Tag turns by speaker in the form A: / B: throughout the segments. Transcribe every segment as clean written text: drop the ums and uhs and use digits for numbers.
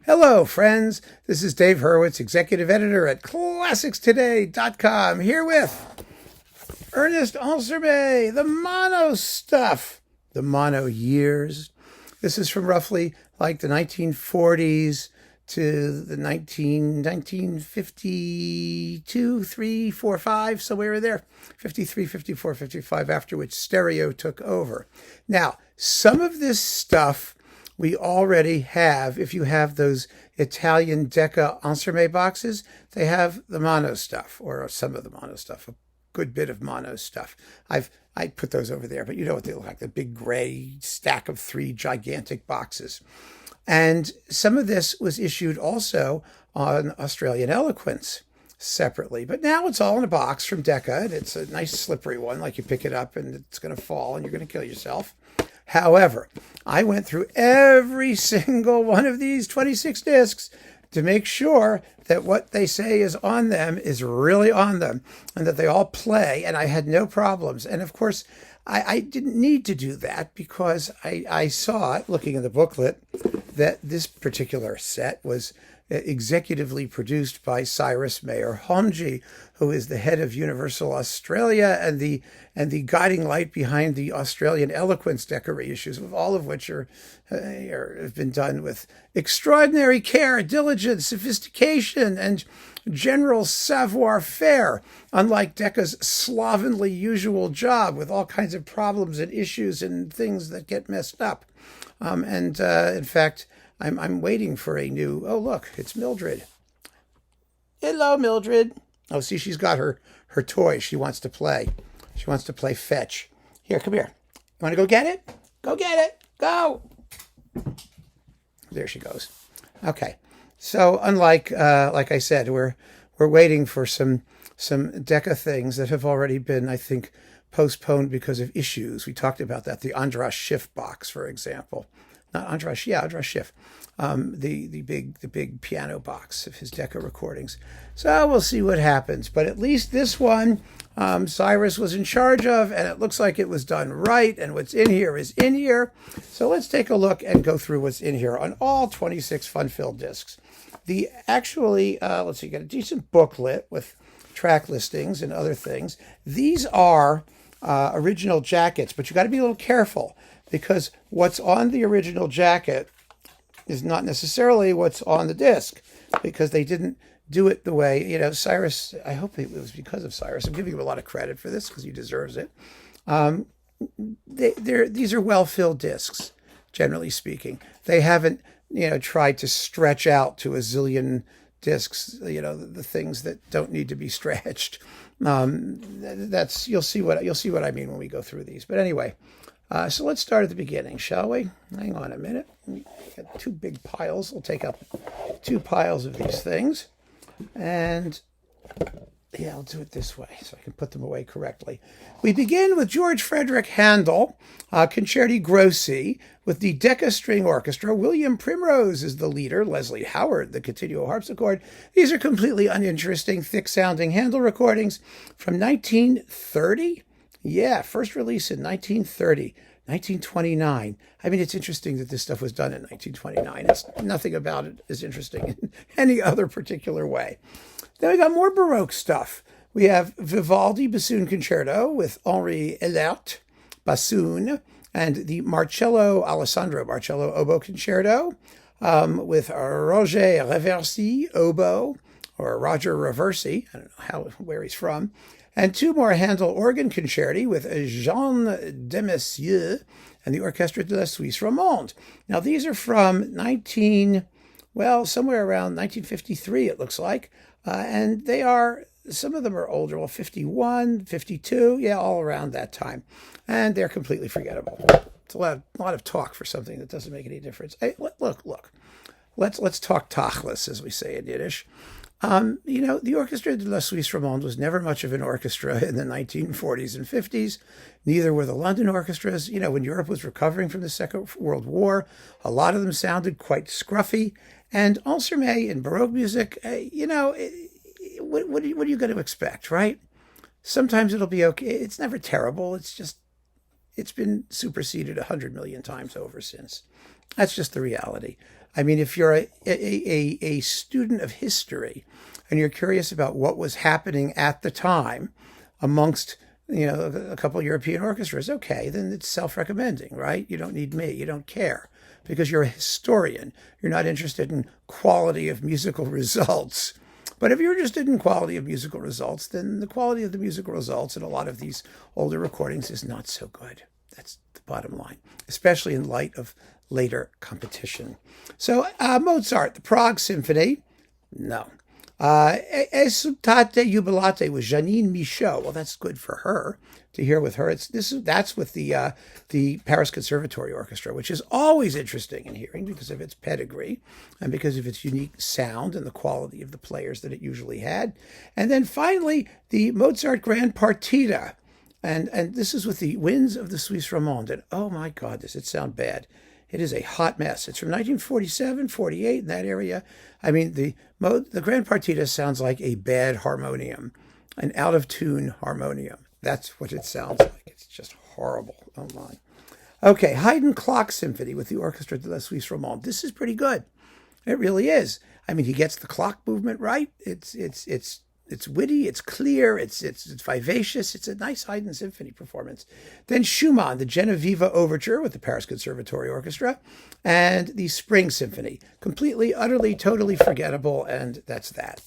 A: Hello, friends. This is Dave Hurwitz, executive editor at ClassicsToday.com, here with Ernest Ansermet, the mono stuff, the mono years. This is from roughly like the 1940s to the 1952, 3, 4, 5, somewhere in there, 53, 54, 55, after which stereo took over. Now, some of this stuff we already have. If you have those Italian Decca Ansermet boxes, they have the mono stuff, or some of the mono stuff, a good bit of mono stuff. I put those over there, but you know what they look like, the big gray stack of 3 gigantic boxes. And some of this was issued also on Australian Eloquence separately. But now it's all in a box from Decca, and it's a nice slippery one, like you pick it up and it's going to fall and you're going to kill yourself. However, I went through every single one of these 26 discs to make sure that what they say is on them is really on them and that they all play, and I had no problems. And of course, I didn't need to do that because I saw, looking in the booklet, that this particular set was executively produced by Cyrus Mayer Honji, who is the head of Universal Australia and the guiding light behind the Australian Eloquence Decca reissues, all of which have been done with extraordinary care, diligence, sophistication, and general savoir-faire, unlike Decca's slovenly usual job with all kinds of problems and issues and things that get messed up. In fact, I'm waiting for a new... Oh, look, it's Mildred. Hello, Mildred. Oh, see, she's got her toy. She wants to play. She wants to play fetch. Here, come here. You want to go get it? Go get it. Go. There she goes. Okay. So, unlike, like I said, we're waiting for some Decca things that have already been, I think, postponed because of issues. We talked about that. The Andras Schiff box, for example. Not Andras, yeah, Andras Schiff, the big piano box of his Decca recordings. So we'll see what happens. But at least this one, Cyrus was in charge of, and it looks like it was done right. And what's in here is in here. So let's take a look and go through what's in here on all 26 fun-filled discs. Let's see, got a decent booklet with track listings and other things. These are original jackets, but you got to be a little careful, because what's on the original jacket is not necessarily what's on the disc, because they didn't do it the way, Cyrus, I hope it was because of Cyrus. I'm giving him a lot of credit for this because he deserves it. These are well-filled discs, generally speaking. They haven't, tried to stretch out to a zillion discs, the things that don't need to be stretched. You'll see what I mean when we go through these. But anyway, so let's start at the beginning, shall we? Hang on a minute. We got 2 big piles. We'll take up 2 piles of these things. And yeah, I'll do it this way so I can put them away correctly. We begin with George Frederick Handel, Concerti Grossi, with the Decca String Orchestra. William Primrose is the leader, Leslie Howard, the continuo harpsichord. These are completely uninteresting, thick-sounding Handel recordings from 1930. Yeah, first release in 1930, 1929. I mean, it's interesting that this stuff was done in 1929. Nothing about it is interesting in any other particular way. Then we got more Baroque stuff. We have Vivaldi Bassoon Concerto with Henri Elert, bassoon, and the Alessandro Marcello Oboe Concerto with Roger Reversi, oboe, or Roger Reversi, I don't know where he's from, and 2 more Handel organ concerti with Jean Demessieux and the Orchestre de la Suisse Romande. Now, these are from somewhere around 1953, it looks like. And some of them are older, 51, 52, yeah, all around that time. And they're completely forgettable. It's a lot of talk for something that doesn't make any difference. Hey, look. Let's talk tachlis, as we say in Yiddish. The Orchestre de la Suisse Romande was never much of an orchestra in the 1940s and 50s. Neither were the London orchestras. When Europe was recovering from the Second World War, a lot of them sounded quite scruffy. And Ansermet in Baroque music, what are you going to expect, right? Sometimes it'll be okay. It's never terrible. It's been superseded 100 million times over since. That's just the reality. I mean, if you're a student of history and you're curious about what was happening at the time amongst, a couple of European orchestras, okay, then it's self-recommending, right? You don't need me. You don't care because you're a historian. You're not interested in quality of musical results. But if you're interested in quality of musical results, then the quality of the musical results in a lot of these older recordings is not so good. That's the bottom line, especially in light of later competition. So Mozart, the Prague Symphony, no. Esultate Jubilate with Janine Michaud. Well, that's good for her to hear with her. That's with the Paris Conservatory Orchestra, which is always interesting in hearing because of its pedigree and because of its unique sound and the quality of the players that it usually had. And then finally, the Mozart Grand Partita. And this is with the Winds of the Suisse Romande. And oh my God, does it sound bad. It is a hot mess. It's from 1947, 48, in that area. I mean, the Grand Partita sounds like a bad harmonium, an out-of-tune harmonium. That's what it sounds like. It's just horrible. Oh, my. Okay, Haydn Clock Symphony with the Orchestra de la Suisse Romande. This is pretty good. It really is. I mean, he gets the clock movement right. It's witty, it's clear, it's vivacious. It's a nice Haydn symphony performance. Then Schumann, the Genevieve Overture with the Paris Conservatory Orchestra, and the Spring Symphony. Completely, utterly, totally forgettable, and that's that.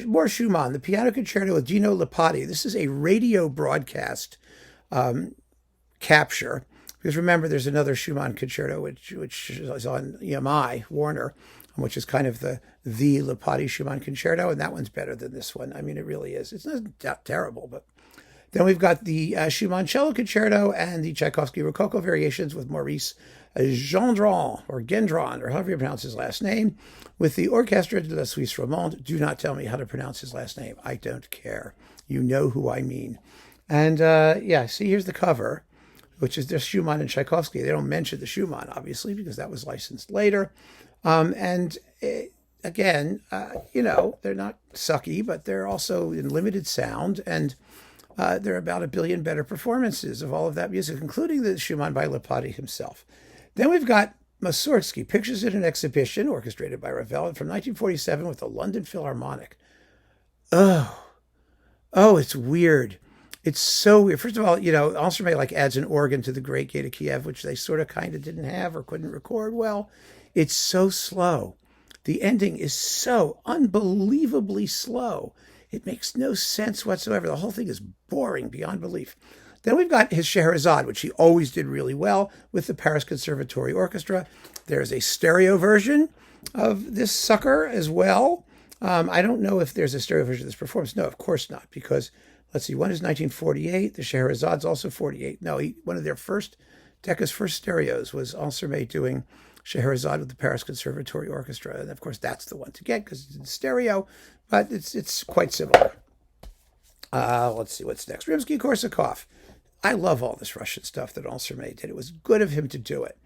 A: More Schumann, the Piano Concerto with Dino Lipati. This is a radio broadcast capture. Because remember, there's another Schumann concerto, which is on EMI, Warner, which is kind of the Lipati Schumann concerto, and that one's better than this one. I mean, it really is. It's not terrible, but then we've got the Schumann Cello Concerto and the Tchaikovsky Rococo Variations with Maurice Gendron, or Gendron, or however you pronounce his last name, with the Orchestre de la Suisse Romande. Do not tell me how to pronounce his last name. I don't care. You know who I mean. And see, here's the cover, which is there's Schumann and Tchaikovsky. They don't mention the Schumann, obviously, because that was licensed later. Again, they're not sucky, but they're also in limited sound, and there are about 1 billion better performances of all of that music, including the Schumann by Lipati himself. Then we've got Mussorgsky, Pictures in an Exhibition, orchestrated by Ravel, from 1947 with the London Philharmonic. Oh, it's weird. It's so weird. First of all, Ansermet adds an organ to the Great Gate of Kiev, which they sort of kind of didn't have or couldn't record well. It's so slow. The ending is so unbelievably slow. It makes no sense whatsoever. The whole thing is boring beyond belief. Then we've got his Scheherazade, which he always did really well with the Paris Conservatory Orchestra. There's a stereo version of this sucker as well. I don't know if there's a stereo version of this performance. No, of course not, because, let's see, one is 1948. The Scheherazade's also 48. No, one of Decca's first stereos was Ansermet doing Scheherazade with the Paris Conservatory Orchestra. And, of course, that's the one to get because it's in stereo, but it's quite similar. Let's see what's next. Rimsky-Korsakov. I love all this Russian stuff that Ansermet did. It was good of him to do it.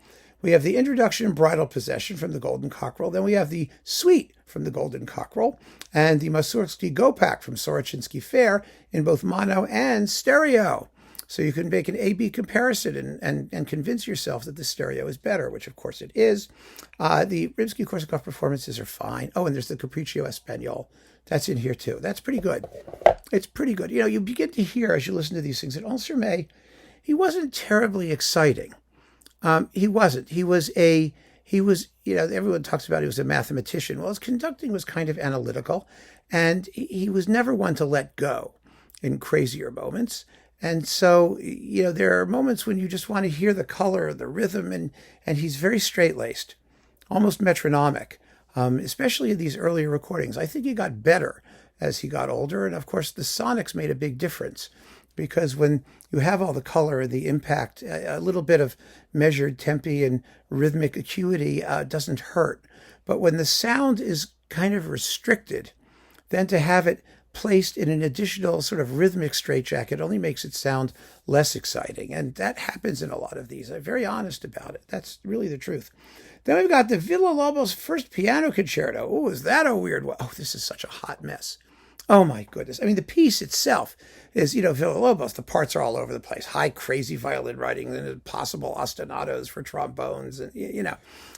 A: We have the Introduction and Bridal Possession from the Golden Cockerel. Then we have the Suite from the Golden Cockerel and the Mussorgsky Gopak from Sorochinsky Fair in both mono and stereo. So you can make an A-B comparison and convince yourself that the stereo is better, which of course it is. The Rimsky-Korsakov performances are fine. Oh, and there's the Capriccio Espagnol. That's in here too. That's pretty good. It's pretty good. You begin to hear as you listen to these things that Ansermet, he wasn't terribly exciting. He wasn't. He was, everyone talks about he was a mathematician. Well, his conducting was kind of analytical, and he was never one to let go in crazier moments. And so, there are moments when you just want to hear the color, the rhythm, and he's very straight-laced, almost metronomic, especially in these earlier recordings. I think he got better as he got older. And of course, the sonics made a big difference because when you have all the color and the impact, a little bit of measured tempi and rhythmic acuity doesn't hurt. But when the sound is kind of restricted, then to have it placed in an additional sort of rhythmic straitjacket only makes it sound less exciting. And that happens in a lot of these. I'm very honest about it. That's really the truth. Then we've got the Villa-Lobos First Piano Concerto. Oh, is that a weird one? Oh, this is such a hot mess. Oh my goodness. I mean, the piece itself is, Villa-Lobos, the parts are all over the place. High, crazy violin writing and possible ostinatos for trombones. And,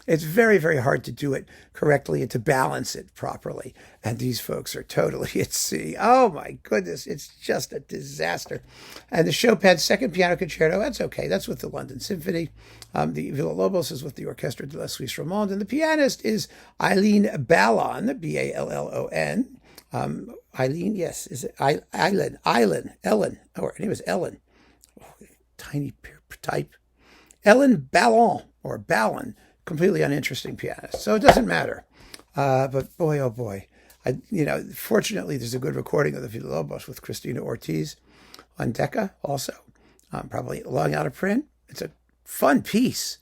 A: it's very, very hard to do it correctly and to balance it properly. And these folks are totally at sea. Oh my goodness. It's just a disaster. And the Chopin Second Piano Concerto, that's okay. That's with the London Symphony. The Villa-Lobos is with the Orchestre de la Suisse Romande. And the pianist is Eileen Ballon, B-A-L-L-O-N. Eileen, yes, is it Ellen? Oh, her name is Ellen. Oh, tiny type. Ellen Ballon, or Ballon, completely uninteresting pianist. So it doesn't matter. But boy, oh boy. Fortunately, there's a good recording of the Villa-Lobos with Christina Ortiz on Decca also. Probably long out of print. It's a fun piece.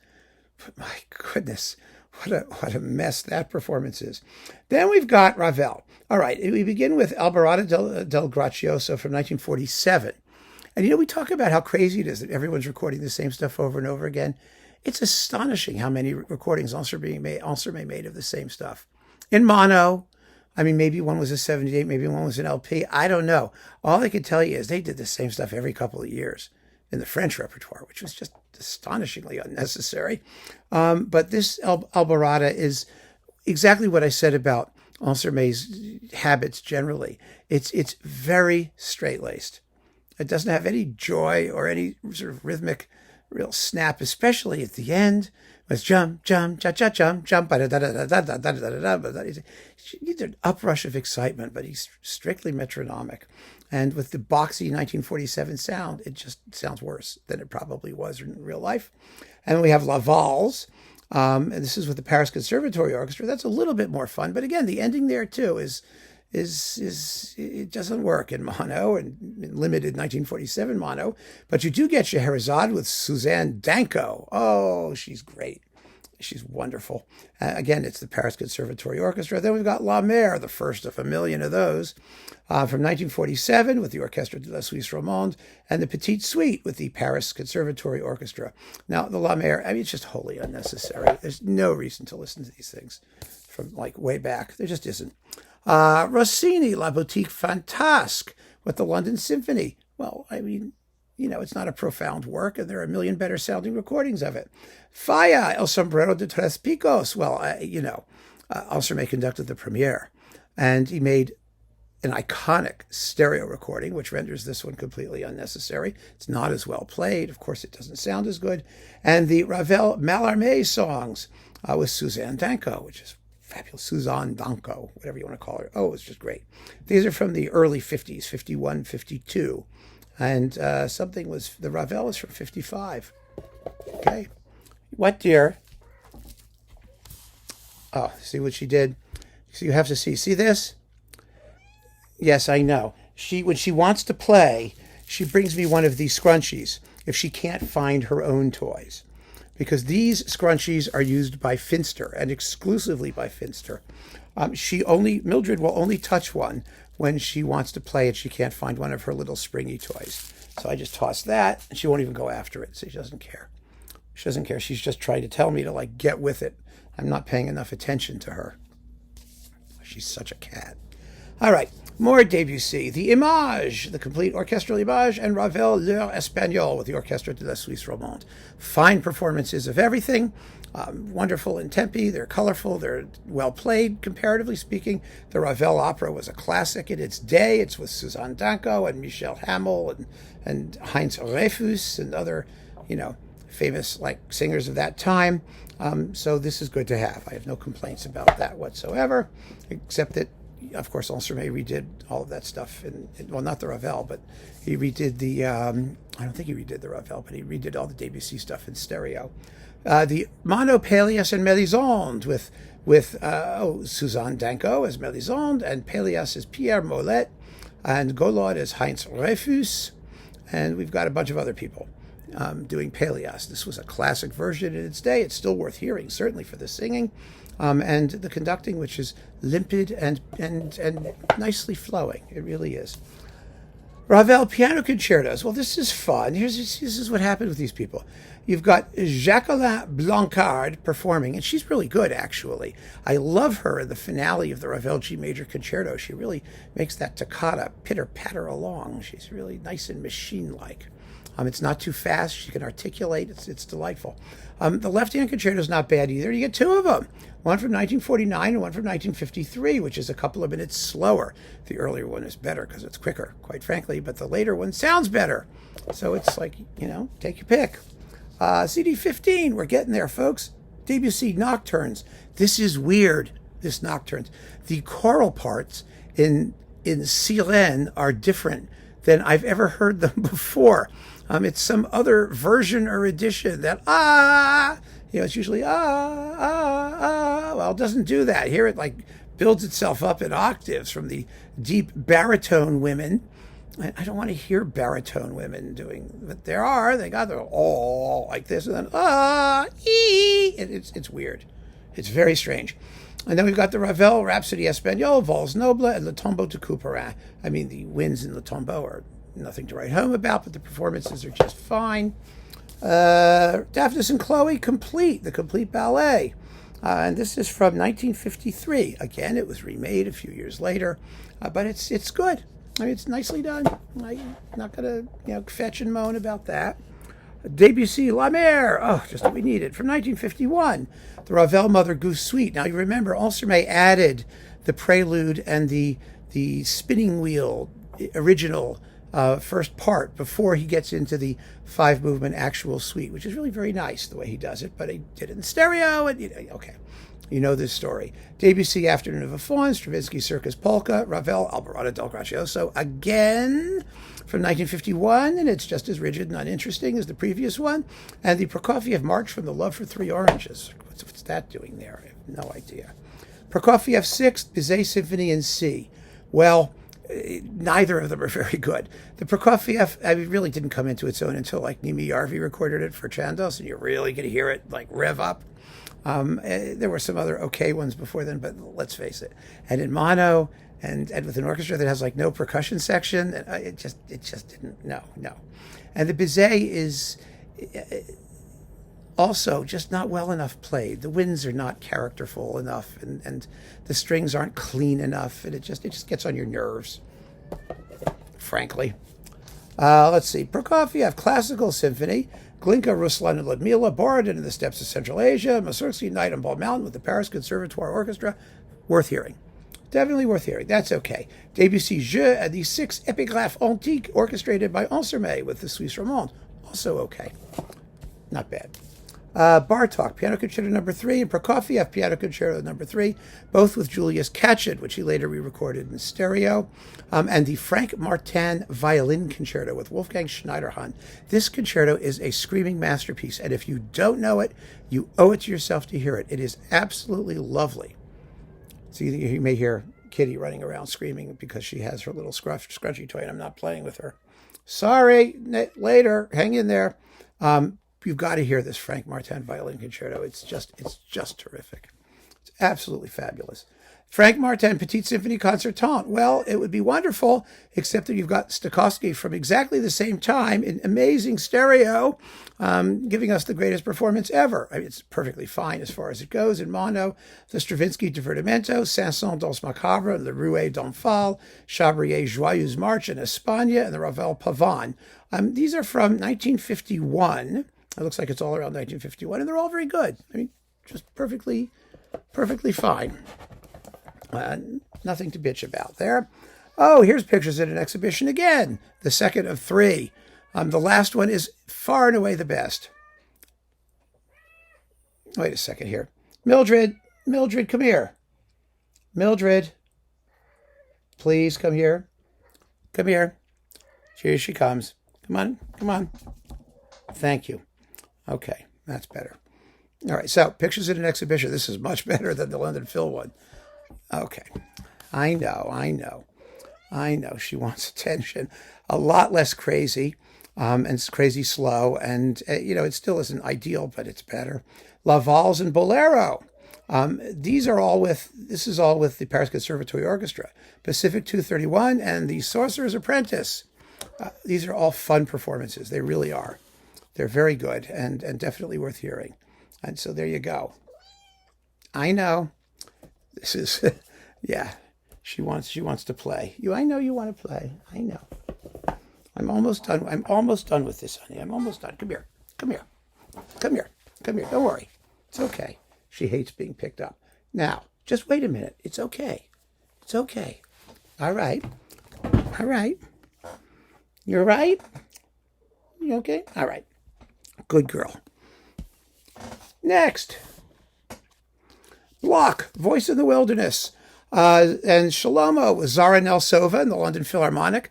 A: But my goodness, what a mess that performance is. Then we've got Ravel. All right, we begin with Alborada del Gracioso from 1947. And we talk about how crazy it is that everyone's recording the same stuff over and over again. It's astonishing how many recordings Ansermet made of the same stuff. In mono, I mean, maybe one was a 78, maybe one was an LP. I don't know. All I can tell you is they did the same stuff every couple of years in the French repertoire, which was just astonishingly unnecessary. But this Alborada is exactly what I said about Ansermet's habits generally. It's very straight-laced. It doesn't have any joy or any sort of rhythmic real snap, especially at the end. It's jump, jump, cha cha jump, jump, da da da da da da da da da. It's an uprush of excitement, but he's strictly metronomic. And with the boxy 1947 sound, it just sounds worse than it probably was in real life. And we have La Valse, and this is with the Paris Conservatory Orchestra. That's a little bit more fun, but again, the ending there too is it doesn't work in mono and in limited 1947 mono, but you do get Scheherazade with Suzanne Danko. Oh, she's great. She's wonderful. Again, it's the Paris Conservatory Orchestra. Then we've got La Mer, the first of a million of those, from 1947 with the Orchestre de la Suisse Romande, and the Petite Suite with the Paris Conservatory Orchestra. Now, the La Mer, I mean, it's just wholly unnecessary. There's no reason to listen to these things from like way back. There just isn't. Rossini, La Boutique Fantasque with the London Symphony. Well, I mean, it's not a profound work, and there are a million better sounding recordings of it. Falla, El Sombrero de Tres Picos. Well, Ansermet conducted the premiere, and he made an iconic stereo recording, which renders this one completely unnecessary. It's not as well played. Of course, it doesn't sound as good. And the Ravel Mallarmé songs with Suzanne Danko, which is fabulous. Suzanne Danko, whatever you want to call her. Oh, it's just great. These are from the early 50s, 51, 52. And the Ravel is from 55. Okay. What, dear? Oh, see what she did? So you have to see this? Yes, I know. When she wants to play, she brings me one of these scrunchies if she can't find her own toys. Because these scrunchies are used by Finster, and exclusively by Finster. Mildred will only touch one when she wants to play and she can't find one of her little springy toys. So I just toss that, and she won't even go after it. So she doesn't care. She doesn't care. She's just trying to tell me to, get with it. I'm not paying enough attention to her. She's such a cat. All right, more Debussy. The Image, the complete orchestral Image, and Ravel, L'Heure Espagnole with the Orchestre de la Suisse Romande. Fine performances of everything. Wonderful in tempi. They're colorful. They're well played, comparatively speaking. The Ravel opera was a classic in its day. It's with Suzanne Danko and Michel Hamel and Heinz Rehfuss and other, famous singers of that time. So this is good to have. I have no complaints about that whatsoever, except that, of course, Ansermet redid all of that stuff. Well, not the Ravel, but he redid I don't think he redid the Ravel, but he redid all the Debussy stuff in stereo. The Mono, Pélias, and Mélisande with Suzanne Danko as Mélisande, and Pélias as Pierre Mollet, and Golod as Heinz Rehfuss, and we've got a bunch of other people doing Pélias. This was a classic version in its day. It's still worth hearing, certainly for the singing, and the conducting, which is limpid and nicely flowing. It really is. Ravel piano concertos. Well, this is fun. This is what happened with these people. You've got Jacqueline Blancard performing, and she's really good, actually. I love her in the finale of the Ravel G Major Concerto. She really makes that toccata pitter-patter along. She's really nice and machine-like. It's not too fast. She can articulate. It's delightful. The left-hand concerto is not bad either. You get two of them. One from 1949 and one from 1953, which is a couple of minutes slower. The earlier one is better because it's quicker, quite frankly, but the later one sounds better. So it's like, take your pick. CD 15, we're getting there, folks. Debussy Nocturnes. This is weird, this Nocturnes. The choral parts in Sirène are different than I've ever heard them before. It's some other version or edition that, it's usually, well, it doesn't do that. Here it builds itself up in octaves from the deep baritone women. I don't want to hear baritone women doing, but they got their like this, and then, it's weird. It's very strange. And then we've got the Ravel Rhapsody Espagnole, Vols Noble, and Le Tombeau de Couperin. I mean, the winds in Le Tombeau are nothing to write home about, but the performances are just fine. Daphnis and Chloe, the complete ballet. And this is from 1953. Again, it was remade a few years later, but it's good. I mean, it's nicely done. I'm not going to, fetch and moan about that. Debussy, La Mer, just what we needed. From 1951, the Ravel Mother Goose Suite. Now, you remember, Ansermet added the prelude and the spinning wheel original first part before he gets into the 5-movement actual suite, which is really very nice the way he does it, but he did it in stereo, and okay. You know this story. Debussy, Afternoon of a Faun, Stravinsky, Circus Polka, Ravel, Alborada del Gracioso, again from 1951, and it's just as rigid and uninteresting as the previous one. And the Prokofiev March from the Love for Three Oranges. What's that doing there? I have no idea. Prokofiev 6th, Bizet Symphony in C. Well, neither of them are very good. The Prokofiev, really didn't come into its own until Nimi Yarvi recorded it for Chandos, and you're really going to hear it rev up. There were some other okay ones before then, but let's face it. And in mono, and with an orchestra that has no percussion section, it just didn't. No. And the Bizet is also just not well enough played. The winds are not characterful enough, and the strings aren't clean enough, and it just gets on your nerves, frankly. Let's see. Prokofiev Classical Symphony. Glinka, Ruslan, and Ludmila, Borodin in the Steppes of Central Asia, Mussorgsky Night on Bald Mountain with the Paris Conservatoire Orchestra. Worth hearing. Definitely worth hearing. That's okay. Debussy Jeu and the 6 Epigraphes Antiques orchestrated by Ansermet with the Suisse Romande. Also okay. Not bad. Bartók, Piano Concerto No. 3, and Prokofiev, Piano Concerto No. 3, both with Julius Katchett, which he later re-recorded in stereo, and the Frank Martin Violin Concerto with Wolfgang Schneiderhan. This concerto is a screaming masterpiece, and if you don't know it, you owe it to yourself to hear it. It is absolutely lovely. So you may hear Kitty running around screaming because she has her little scrunchy toy, and I'm not playing with her. Sorry, later, hang in there. You've got to hear this Frank Martin Violin Concerto. It's just terrific. It's absolutely fabulous. Frank Martin Petite Symphony Concertante. Well, it would be wonderful, except that you've got Stokowski from exactly the same time in amazing stereo, giving us the greatest performance ever. I mean, it's perfectly fine as far as it goes in mono. The Stravinsky Divertimento, Saint-Saëns Danse Macabre, Le Rouet d'Enfant, Chabrier Joyeuse March in Espagne, and the Ravel Pavane. These are from 1951. It looks like it's all around 1951, and they're all very good. I mean, just perfectly fine. Nothing to bitch about there. Oh, here's pictures at an exhibition again. The second of 3. The last one is far and away the best. Wait a second here. Mildred, come here. Mildred, please come here. Come here. Here she comes. Come on. Thank you. Okay, that's better. All right, so pictures at an exhibition. This is much better than the London Phil one. Okay, I know. She wants attention. A lot less crazy, and it's crazy slow, and it still isn't ideal, but it's better. La Valse and Bolero. This is all with the Paris Conservatory Orchestra. Pacific 231 and the Sorcerer's Apprentice. These are all fun performances. They really are. They're very good and definitely worth hearing. And so there you go. I know. This is, yeah, she wants to play. I know you want to play. I know. I'm almost done. I'm almost done with this, honey. I'm almost done. Come here. Come here. Come here. Come here. Don't worry. It's okay. She hates being picked up. Now, just wait a minute. It's okay. It's okay. All right. All right. You're right? You okay? All right. Good girl. Next. Locke, Voice in the Wilderness. And Shalomo with Zara Nelsova in the London Philharmonic.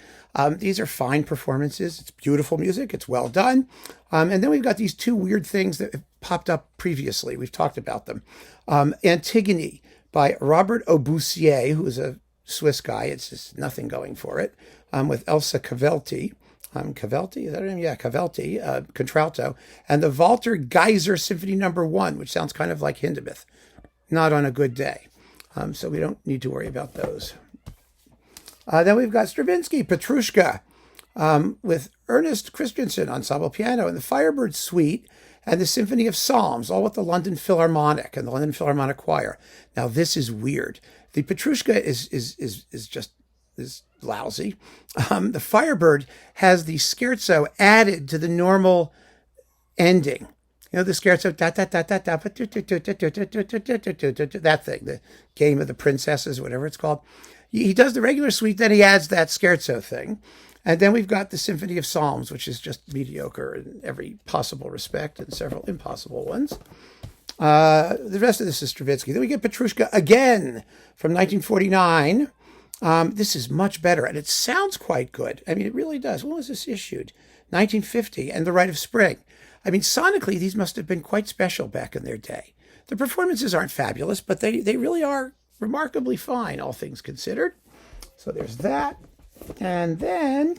A: These are fine performances. It's beautiful music. It's well done. And then we've got these two weird things that have popped up previously. We've talked about them. Antigone by Robert Aubussier, who is a Swiss guy. It's just nothing going for it. With Elsa Cavelti. Cavelti, is that her name? Yeah, Cavelti, contralto. And the Walter Geiser Symphony No. 1, which sounds kind of like Hindemith. Not on a good day. So we don't need to worry about those. Then we've got Stravinsky, Petrushka, with Ernest Christensen, ensemble piano, and the Firebird Suite, and the Symphony of Psalms, all with the London Philharmonic and the London Philharmonic Choir. Now, this is weird. The Petrushka is just lousy. The Firebird has the scherzo added to the normal ending. You know, the scherzo, that thing, the Game of the Princesses, whatever it's called. He does the regular suite, then he adds that scherzo thing. And then we've got the Symphony of Psalms, which is just mediocre in every possible respect and several impossible ones. The rest of this is Stravinsky. Then we get Petrushka again from 1949. This is much better, and it sounds quite good. I mean, it really does. When was this issued? 1950, and The Rite of Spring. I mean, sonically, these must have been quite special back in their day. The performances aren't fabulous, but they really are remarkably fine, all things considered. So there's that. And then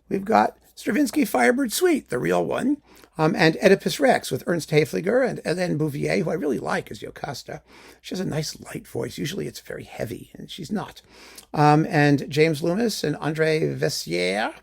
A: we've got Stravinsky Firebird Suite, the real one, and Oedipus Rex with Ernst Haefliger and Hélène Bouvier, who I really like as Jocasta. She has a nice light voice. Usually it's very heavy, and she's not. And James Loomis and André Vessière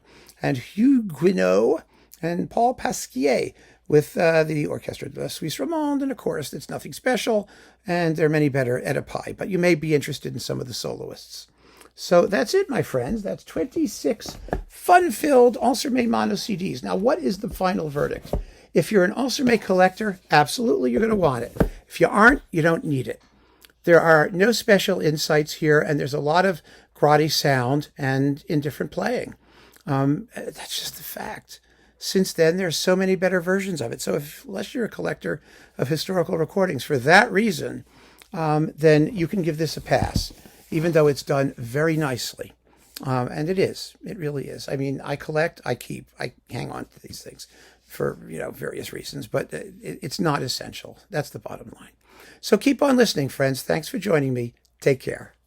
A: and Hugh Guineau and Paul Pasquier with the Orchestre de la Suisse Romande and a chorus that's nothing special, and there are many better Oedipi, but you may be interested in some of the soloists. So that's it, my friends. That's 26 fun-filled Ansermet mono CDs. Now, what is the final verdict? If you're an Ansermet collector, absolutely you're going to want it. If you aren't, you don't need it. There are no special insights here, and there's a lot of grotty sound and indifferent playing. That's just the fact. Since then, there's so many better versions of it. So unless you're a collector of historical recordings for that reason, then you can give this a pass, even though it's done very nicely. And it is. It really is. I mean, I collect, I keep, I hang on to these things for, various reasons, but it's not essential. That's the bottom line. So keep on listening, friends. Thanks for joining me. Take care.